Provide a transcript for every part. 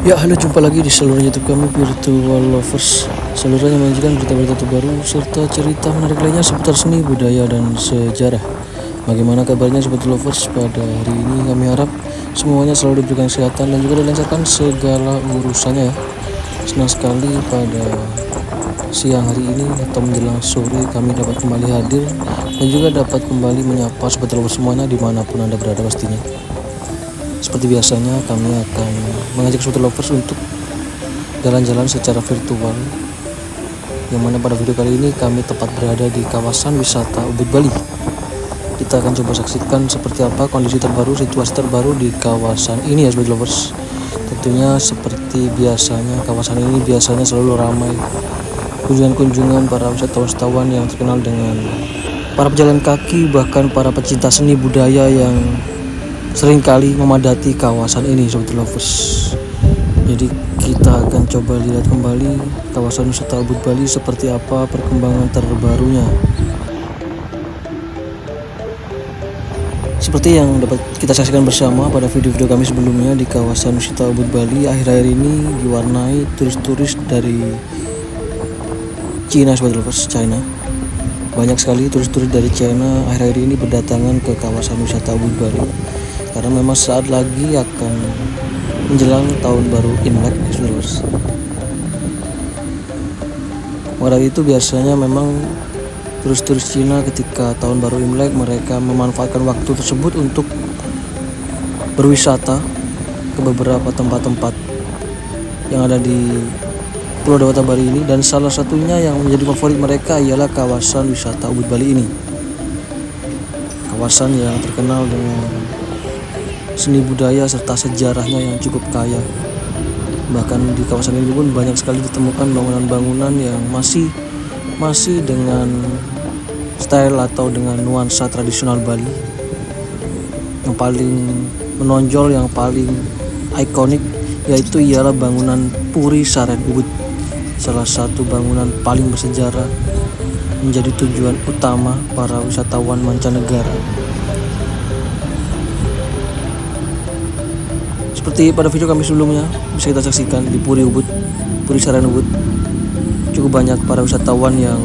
Ya, halo, jumpa lagi di saluran YouTube kami, Virtual Lovers. Saluran yang menyajikan berita-berita terbaru serta cerita menarik lainnya seputar seni, budaya, dan sejarah. Bagaimana kabarnya Sobat Lovers pada hari ini? Kami harap semuanya selalu diberikan kesehatan dan juga dilancarkan segala urusannya ya. Senang sekali pada siang hari ini atau menjelang sore kami dapat kembali hadir dan juga dapat kembali menyapa Sobat Lovers semuanya dimanapun Anda berada pastinya. Seperti biasanya kami akan mengajak Sobat Lovers untuk jalan-jalan secara virtual, yang mana pada video kali ini kami tepat berada di kawasan wisata Ubud, Bali. Kita akan coba saksikan seperti apa kondisi terbaru, situasi terbaru di kawasan ini ya Sobat Lovers. Tentunya seperti biasanya kawasan ini biasanya selalu ramai kunjungan-kunjungan para wisatawan yang terkenal dengan para pejalan kaki, bahkan para pecinta seni budaya yang seringkali memadati kawasan ini Sobat Lovers. Jadi kita akan coba lihat kembali kawasan wisata Ubud, Bali seperti apa perkembangan terbarunya. Seperti yang dapat kita saksikan bersama pada video-video kami sebelumnya, di kawasan wisata Ubud, Bali akhir-akhir ini diwarnai turis-turis dari Cina Sobat Lovers, China. Banyak sekali turis-turis dari China akhir-akhir ini berdatangan ke kawasan wisata Ubud, Bali, karena memang saat lagi akan menjelang tahun baru Imlek, Saudara. Maka dari itu biasanya memang turis-turis Cina ketika tahun baru Imlek mereka memanfaatkan waktu tersebut untuk berwisata ke beberapa tempat-tempat yang ada di Pulau Dewata Bali ini, dan salah satunya yang menjadi favorit mereka ialah kawasan wisata Ubud, Bali ini. Kawasan yang terkenal dengan seni budaya serta sejarahnya yang cukup kaya. Bahkan di kawasan ini pun banyak sekali ditemukan bangunan-bangunan yang masih dengan style atau dengan nuansa tradisional Bali. Yang paling menonjol, yang paling ikonik yaitu ialah bangunan Puri Saren Ubud, salah satu bangunan paling bersejarah, menjadi tujuan utama para wisatawan mancanegara. Seperti pada video kami sebelumnya bisa kita saksikan di Puri Saren Ubud, cukup banyak para wisatawan yang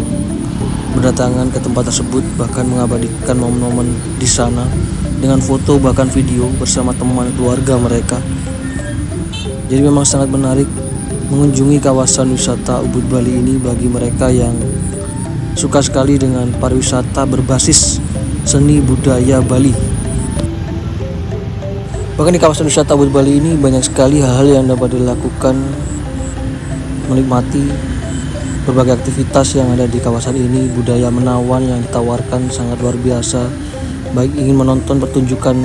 berdatangan ke tempat tersebut, bahkan mengabadikan momen-momen di sana dengan foto bahkan video bersama teman keluarga mereka. Jadi memang sangat menarik mengunjungi kawasan wisata Ubud, Bali ini bagi mereka yang suka sekali dengan pariwisata berbasis seni budaya Bali. Bahkan di kawasan wisata Ubud, Bali ini banyak sekali hal-hal yang dapat dilakukan, menikmati berbagai aktivitas yang ada di kawasan ini. Budaya menawan yang ditawarkan sangat luar biasa, baik ingin menonton pertunjukan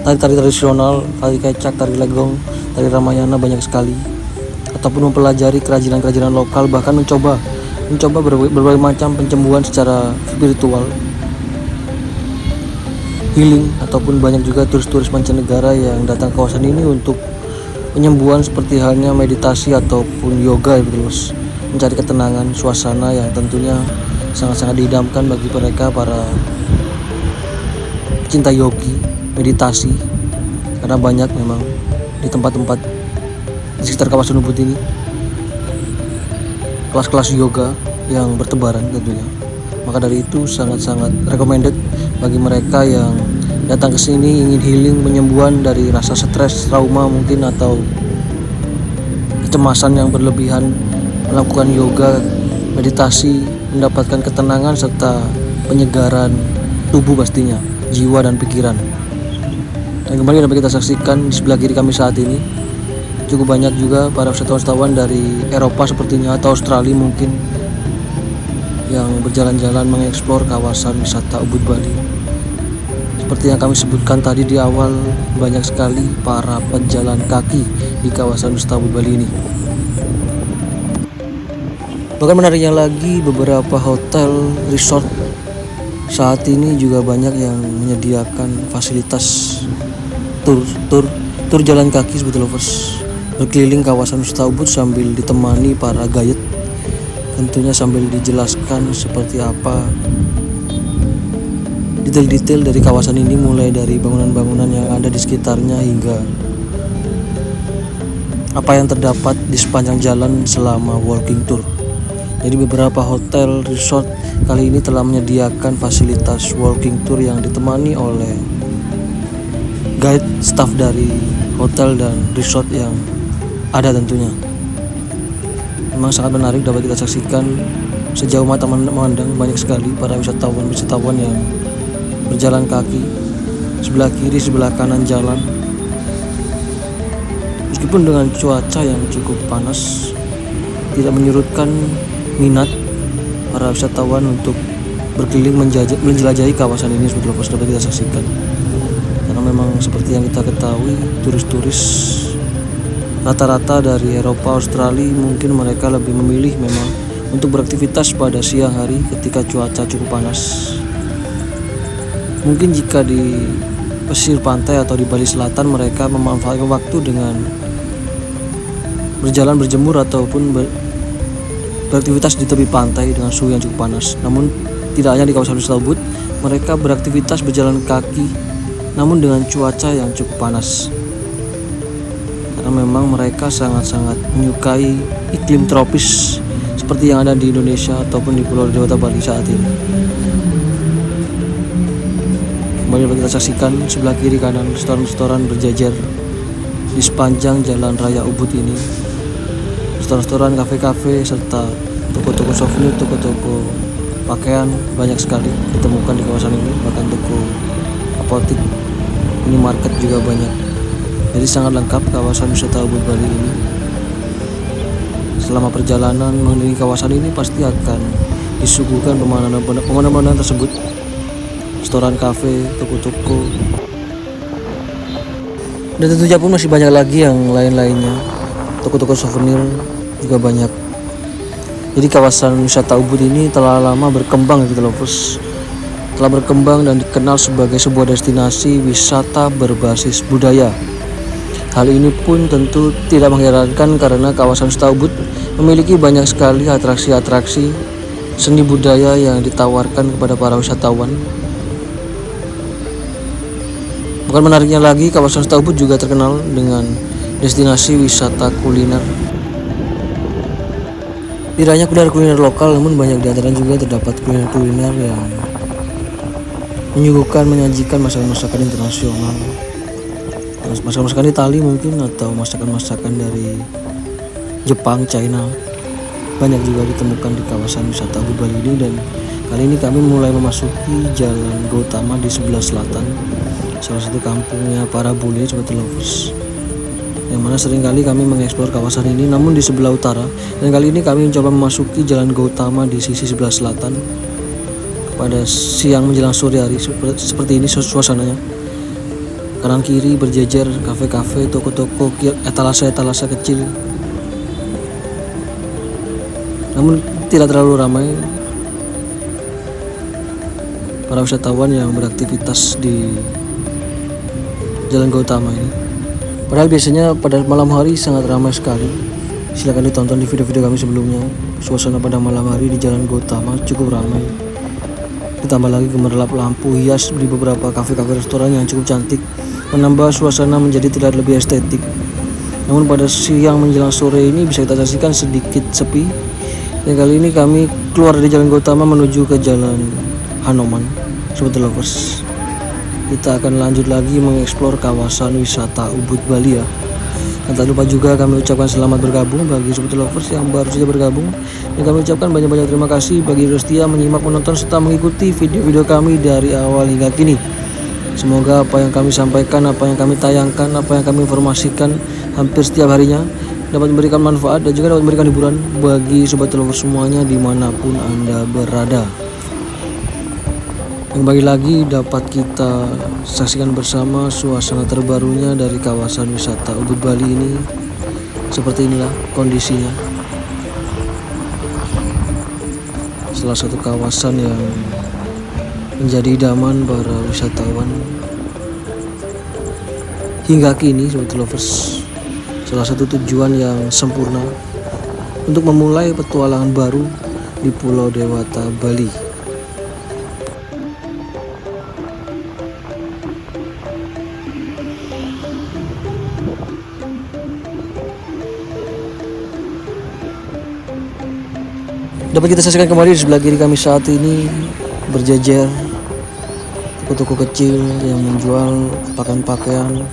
tari-tari tradisional, tari kecak, tari legong, tari ramayana banyak sekali, ataupun mempelajari kerajinan-kerajinan lokal, bahkan mencoba berbagai macam penyembuhan secara spiritual, healing, ataupun banyak juga turis-turis mancanegara yang datang ke kawasan ini untuk penyembuhan seperti halnya meditasi ataupun yoga ya terus mencari ketenangan, suasana yang tentunya sangat-sangat diidamkan bagi mereka para pecinta yogi, meditasi, karena banyak memang di tempat-tempat di sekitar kawasan Ubud ini kelas-kelas yoga yang bertebaran tentunya. Maka dari itu sangat-sangat recommended bagi mereka yang datang ke sini ingin healing, penyembuhan dari rasa stres, trauma mungkin, atau kecemasan yang berlebihan, melakukan yoga, meditasi, mendapatkan ketenangan serta penyegaran tubuh pastinya, jiwa dan pikiran. Dan kembali dapat kita saksikan di sebelah kiri kami saat ini cukup banyak juga para wisatawan dari Eropa sepertinya atau Australia mungkin yang berjalan-jalan mengeksplor kawasan wisata Ubud, Bali. Seperti yang kami sebutkan tadi di awal, banyak sekali para pejalan kaki di kawasan wisata Ubud, Bali ini. Bahkan menariknya lagi, beberapa hotel resort saat ini juga banyak yang menyediakan fasilitas tur jalan kaki Sobat Lovers, berkeliling kawasan wisata Ubud sambil ditemani para guide, tentunya sambil dijelaskan seperti apa detail-detail dari kawasan ini, mulai dari bangunan-bangunan yang ada di sekitarnya hingga apa yang terdapat di sepanjang jalan selama walking tour. Jadi beberapa hotel resort kali ini telah menyediakan fasilitas walking tour yang ditemani oleh guide staff dari hotel dan resort yang ada tentunya. Memang sangat menarik dapat kita saksikan. Sejauh mata memandang banyak sekali para wisatawan yang berjalan kaki sebelah kiri sebelah kanan jalan. Meskipun dengan cuaca yang cukup panas, tidak menyurutkan minat para wisatawan untuk berkeliling menjelajahi kawasan ini seperti dapat kita saksikan. Karena memang seperti yang kita ketahui, turis-turis rata-rata dari Eropa, Australia, mungkin mereka lebih memilih memang untuk beraktivitas pada siang hari ketika cuaca cukup panas. Mungkin jika di pesisir pantai atau di Bali Selatan mereka memanfaatkan waktu dengan berjalan berjemur ataupun beraktivitas di tepi pantai dengan suhu yang cukup panas. Namun tidak hanya di kawasan wisata Ubud, mereka beraktivitas berjalan kaki namun dengan cuaca yang cukup panas. Karena memang mereka sangat-sangat menyukai iklim tropis seperti yang ada di Indonesia ataupun di Pulau Dewata Bali saat ini. Kembali kita saksikan sebelah kiri kanan restoran-restoran berjajar di sepanjang jalan raya Ubud ini. Restoran-restoran, kafe-kafe, serta toko-toko souvenir, toko-toko pakaian banyak sekali ditemukan di kawasan ini. Bahkan toko apotik, minimarket juga banyak. Jadi sangat lengkap kawasan wisata Ubud Bali ini. Selama perjalanan mengelilingi kawasan ini pasti akan disuguhkan pemandangan tersebut. Restoran, kafe, toko-toko, dan tentunya pun masih banyak lagi yang lain-lainnya. Toko-toko souvenir juga banyak. Jadi kawasan wisata Ubud ini telah lama berkembang gitu lovers. Telah berkembang dan dikenal sebagai sebuah destinasi wisata berbasis budaya. Hal ini pun tentu tidak mengherankan karena kawasan wisata Ubud memiliki banyak sekali atraksi-atraksi seni budaya yang ditawarkan kepada para wisatawan. Bukan menariknya lagi, kawasan wisata Ubud juga terkenal dengan destinasi wisata kuliner. Tidak hanya kuliner lokal, namun banyak di antaranya juga terdapat kuliner-kuliner yang menyajikan masakan-masakan internasional, masakan-masakan Itali mungkin, atau masakan-masakan dari Jepang, China. Banyak juga ditemukan di kawasan wisata Ubud Bali ini. Dan kali ini kami mulai memasuki Jalan Gautama di sebelah selatan, salah satu kampungnya para bule seperti lovers, yang mana seringkali kami mengeksplor kawasan ini namun di sebelah utara. Dan kali ini kami mencoba memasuki Jalan Gautama di sisi sebelah selatan pada siang menjelang sore hari. Seperti ini suasananya. Kanan kiri berjejer kafe-kafe, toko-toko, etalase-etalase kecil, namun tidak terlalu ramai para wisatawan yang beraktivitas di Jalan Gautama ini. Padahal biasanya pada malam hari sangat ramai sekali. Silahkan ditonton di video-video kami sebelumnya. Suasana pada malam hari di Jalan Gautama cukup ramai. Ditambah lagi gemerlap lampu hias di beberapa kafe-kafe restoran yang cukup cantik, menambah suasana menjadi terlihat lebih estetik. Namun pada siang menjelang sore ini bisa kita saksikan sedikit sepi. Dan kali ini kami keluar dari Jalan Gautama menuju ke Jalan Hanoman, sobat lovers. Kita akan lanjut lagi mengeksplor kawasan wisata Ubud Bali ya. Dan tak lupa juga kami ucapkan selamat bergabung bagi sobat lovers yang baru saja bergabung. Dan kami ucapkan banyak-banyak terima kasih bagi yang setia menyimak, menonton, serta mengikuti video-video kami dari awal hingga kini. Semoga apa yang kami sampaikan, apa yang kami tayangkan, apa yang kami informasikan hampir setiap harinya dapat memberikan manfaat dan juga dapat memberikan hiburan bagi sobat lovers semuanya dimanapun Anda berada. Kembali lagi dapat kita saksikan bersama suasana terbarunya dari kawasan wisata Ubud Bali ini. Seperti inilah kondisinya. Salah satu kawasan yang menjadi idaman para wisatawan hingga kini sobat lovers. Salah satu tujuan yang sempurna untuk memulai petualangan baru di Pulau Dewata Bali. Dapat kita saksikan kembali di sebelah kiri kami saat ini berjejer toko-toko kecil yang menjual pakaian-pakaian,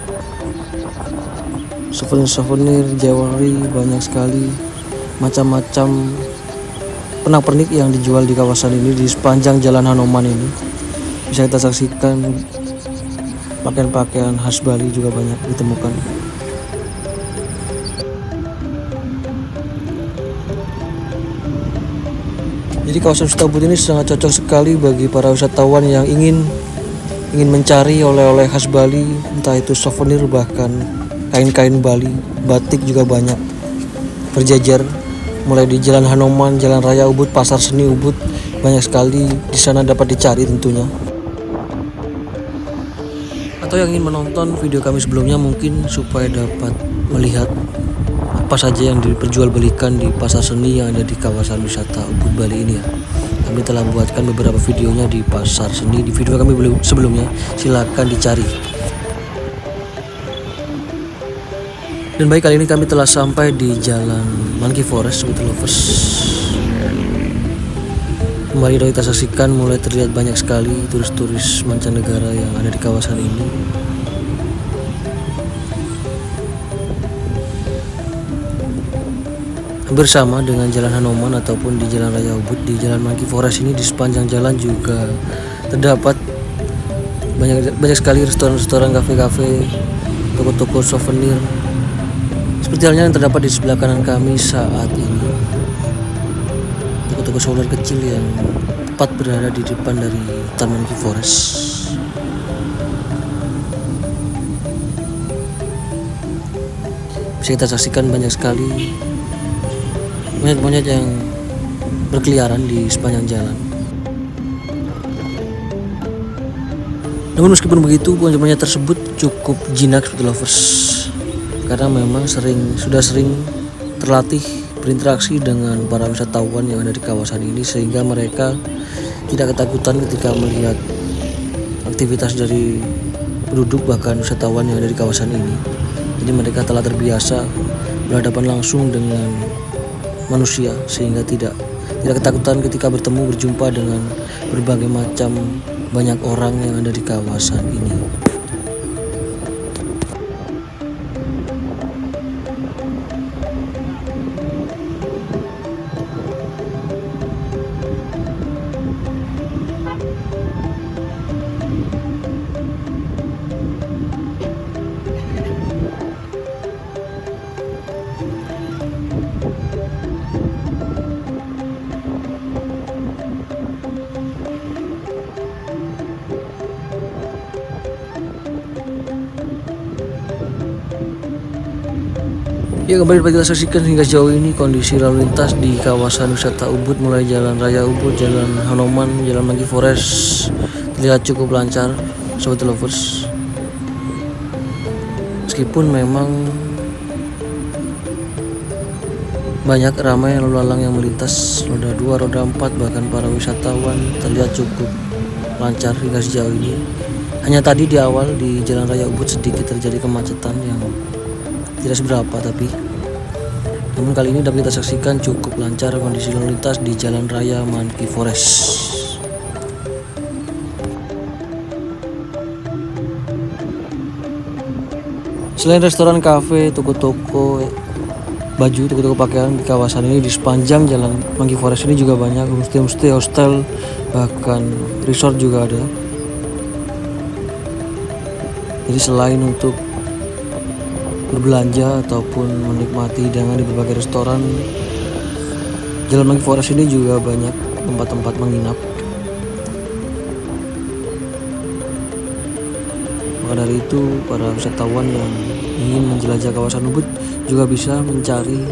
souvenir-souvenir, jewelry, banyak sekali macam-macam pernak-pernik yang dijual di kawasan ini. Di sepanjang jalan Hanoman ini bisa kita saksikan pakaian-pakaian khas Bali juga banyak ditemukan. Jadi kawasan wisata Ubud ini sangat cocok sekali bagi para wisatawan yang ingin mencari oleh-oleh khas Bali, entah itu souvenir bahkan kain-kain Bali, batik juga banyak berjejer mulai di Jalan Hanoman, Jalan Raya Ubud, Pasar Seni Ubud, banyak sekali di sana dapat dicari tentunya. Atau yang ingin menonton video kami sebelumnya mungkin supaya dapat melihat apa saja yang diperjualbelikan di pasar seni yang ada di kawasan wisata Ubud Bali ini ya. Kami telah buatkan beberapa videonya di pasar seni di video kami sebelumnya, silakan dicari. Dan baik, kali ini kami telah sampai di Jalan Monkey Forest with Lovers. Kembali dapat kita saksikan mulai terlihat banyak sekali turis-turis mancanegara yang ada di kawasan ini. Hampir sama dengan Jalan Hanoman ataupun di Jalan Raya Ubud, di Jalan Monkey Forest ini di sepanjang jalan juga terdapat banyak sekali restoran-restoran, kafe-kafe, toko-toko souvenir. Seperti halnya yang terdapat di sebelah kanan kami saat ini. Toko-toko souvenir kecil yang tepat berada di depan dari Taman Monkey Forest. Bisa kita saksikan banyak sekali monyet-monyet yang berkeliaran di sepanjang jalan. Namun meskipun begitu, monyet-monyet tersebut cukup jinak seperti lovers, karena memang sudah sering terlatih berinteraksi dengan para wisatawan yang ada di kawasan ini, sehingga mereka tidak ketakutan ketika melihat aktivitas dari penduduk bahkan wisatawan yang ada di kawasan ini. Jadi mereka telah terbiasa berhadapan langsung dengan manusia, sehingga tidak ketakutan ketika berjumpa dengan berbagai macam banyak orang yang ada di kawasan ini. Ya, kembali dapat kita saksikan hingga sejauh ini kondisi lalu lintas di kawasan wisata Ubud mulai Jalan Raya Ubud, Jalan Hanoman, Jalan Monkey Forest terlihat cukup lancar, sobat lovers. Meskipun memang banyak ramai lalu lalang yang melintas, roda 2, roda 4, bahkan para wisatawan terlihat cukup lancar hingga sejauh ini. Hanya tadi di awal di Jalan Raya Ubud sedikit terjadi kemacetan yang tidak seberapa, tapi namun kali ini dapat kita saksikan cukup lancar kondisi lalu lintas di Jalan Raya Monkey Forest. Selain restoran, kafe, toko-toko baju, toko-toko pakaian di kawasan ini, di sepanjang Jalan Monkey Forest ini juga banyak homestay, hostel, bahkan resort juga ada. Jadi selain untuk berbelanja ataupun menikmati hidangan di berbagai restoran, Jalan Monkey Forest ini juga banyak tempat-tempat menginap. Maka dari itu, para wisatawan yang ingin menjelajah kawasan Ubud juga bisa mencari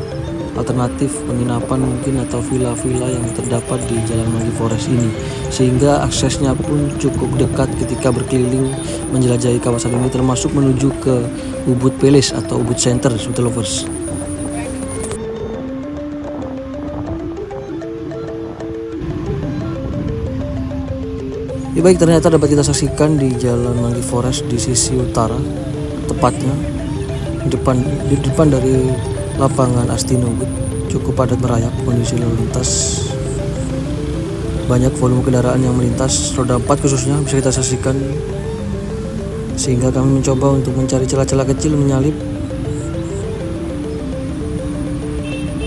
alternatif penginapan mungkin atau villa-villa yang terdapat di Jalan Monkey Forest ini, sehingga aksesnya pun cukup dekat ketika berkeliling menjelajahi kawasan ini, termasuk menuju ke Ubud Palace atau Ubud Center, sobat lovers. Ya baik, ternyata dapat kita saksikan di Jalan Monkey Forest di sisi utara, tepatnya di depan dari lapangan Astino Ubud, cukup padat merayap kondisi lalu lintas. banyak volume kendaraan yang melintas, roda 4 khususnya bisa kita saksikan, sehingga kami mencoba untuk mencari celah-celah kecil menyalip.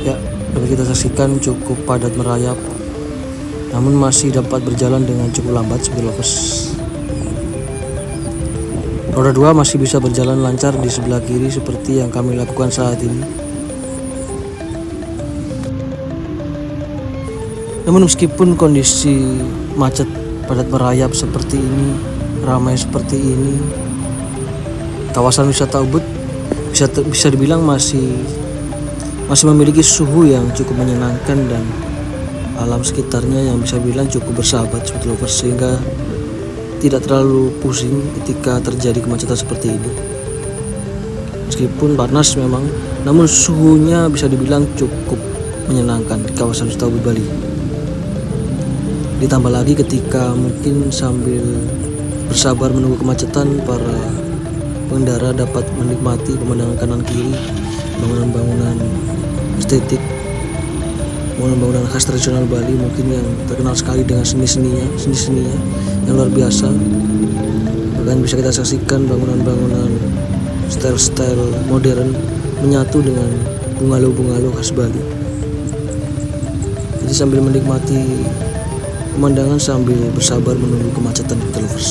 Ya, dapat kita saksikan cukup padat merayap, namun masih dapat berjalan dengan cukup lambat speed lovers. Roda 2 masih bisa berjalan lancar di sebelah kiri seperti yang kami lakukan saat ini. Namun meskipun kondisi macet, padat merayap seperti ini, ramai seperti ini, kawasan wisata Ubud bisa dibilang masih memiliki suhu yang cukup menyenangkan dan alam sekitarnya yang bisa bilang cukup bersahabat speed lovers, sehingga tidak terlalu pusing ketika terjadi kemacetan seperti ini. Meskipun panas memang, namun suhunya bisa dibilang cukup menyenangkan di kawasan wisata Ubud Bali. Ditambah lagi ketika mungkin sambil bersabar menunggu kemacetan, para pengendara dapat menikmati pemandangan kanan kiri, bangunan-bangunan estetik, bangunan-bangunan khas tradisional Bali mungkin yang terkenal sekali dengan seni-seninya yang luar biasa. Bahkan bisa kita saksikan bangunan-bangunan style modern menyatu dengan bungalow-bungalow khas Bali. Jadi sambil menikmati pemandangan sambil bersabar menunggu kemacetan speed lovers,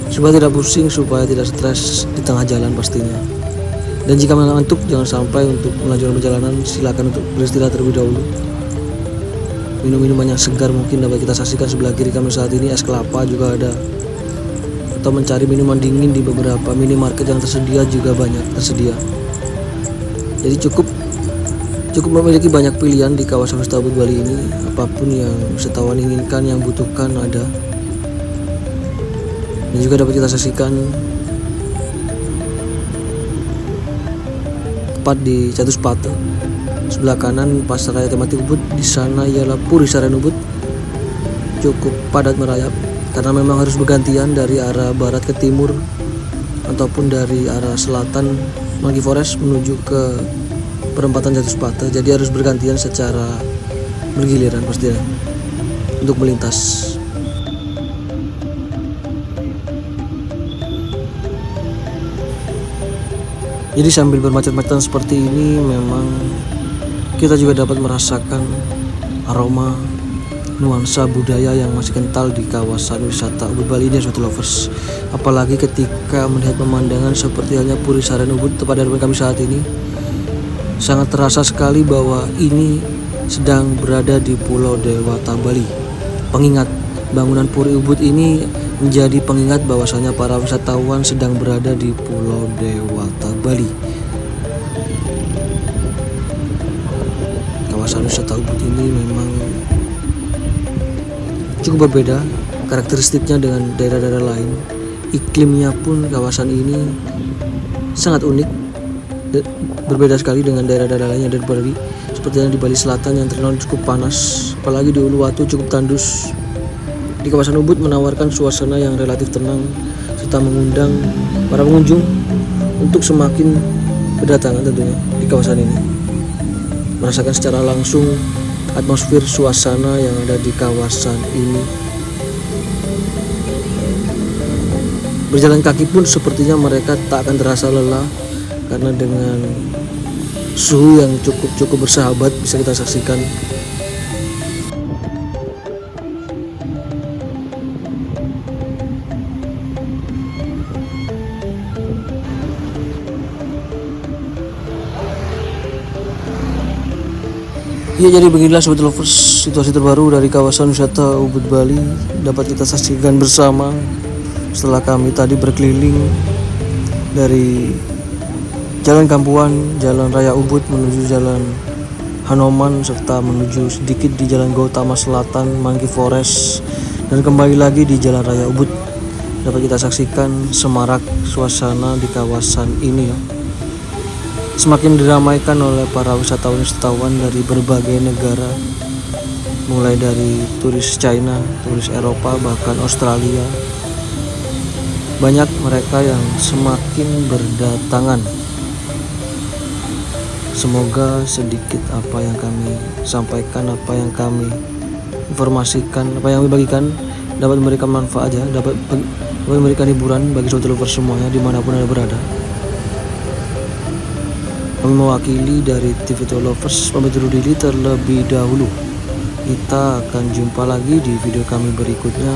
supaya tidak pusing, supaya tidak stres di tengah jalan pastinya. Dan jika mengantuk, jangan sampai untuk melanjutkan perjalanan, silakan untuk beristirahat terlebih dahulu. Minum-minuman yang segar mungkin dapat kita saksikan sebelah kiri kami saat ini, es kelapa juga ada, atau mencari minuman dingin di beberapa minimarket yang tersedia juga banyak tersedia. Jadi cukup memiliki banyak pilihan di kawasan wisata Ubud Bali ini. Apapun yang wisatawan inginkan, yang butuhkan ada. Dan juga dapat kita saksikan tepat di Jatuh Sepatu, sebelah kanan pasar raya tematik Ubud, di sana ialah Puri Saren Ubud. Cukup padat merayap karena memang harus bergantian dari arah barat ke timur ataupun dari arah selatan Manggi Forest menuju ke perempatan Jatuh Sepatu. Jadi harus bergantian secara bergiliran pastinya untuk melintas. Jadi sambil bermacet-macetan seperti ini, memang kita juga dapat merasakan aroma nuansa budaya yang masih kental di kawasan wisata Ubud Bali ini, speed lovers. Apalagi ketika melihat pemandangan seperti halnya Puri Saren Ubud tepat di hadapan kami saat ini, sangat terasa sekali bahwa ini sedang berada di Pulau Dewata Bali. Pengingat bangunan Puri Ubud ini menjadi pengingat bahwasanya para wisatawan sedang berada di Pulau Dewata Bali. Kawasan wisata Ubud ini memang cukup berbeda karakteristiknya dengan daerah-daerah lain. Iklimnya pun kawasan ini sangat unik, berbeda sekali dengan daerah-daerah lain yang ada di Bali, seperti yang di Bali Selatan yang terkenal cukup panas, apalagi di Uluwatu cukup tandus. Di kawasan Ubud menawarkan suasana yang relatif tenang serta mengundang para pengunjung untuk semakin berdatangan tentunya di kawasan ini, merasakan secara langsung atmosfer suasana yang ada di kawasan ini. Berjalan kaki pun sepertinya mereka tak akan terasa lelah karena dengan suhu yang cukup bersahabat bisa kita saksikan. Ya, jadi beginilah speed lovers, situasi terbaru dari kawasan wisata Ubud Bali dapat kita saksikan bersama setelah kami tadi berkeliling dari Jalan Kampuan, Jalan Raya Ubud menuju Jalan Hanoman, serta menuju sedikit di Jalan Gautama Selatan, Manggi Forest, dan kembali lagi di Jalan Raya Ubud. Dapat kita saksikan semarak suasana di kawasan ini ya. Semakin diramaikan oleh para wisatawan dari berbagai negara, mulai dari turis China, turis Eropa, bahkan Australia. Banyak mereka yang semakin berdatangan. Semoga sedikit apa yang kami sampaikan, apa yang kami informasikan, apa yang kami bagikan dapat memberikan manfaat aja, dapat memberikan hiburan bagi sobat lovers semuanya dimanapun Anda berada. Kami mewakili dari TV Lovers pamit undur diri terlebih dahulu. Kita akan jumpa lagi di video kami berikutnya.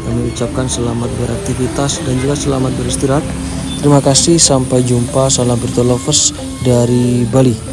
Kami ucapkan selamat beraktivitas dan juga selamat beristirahat. Terima kasih, sampai jumpa. Salam Virtual Lovers dari Bali.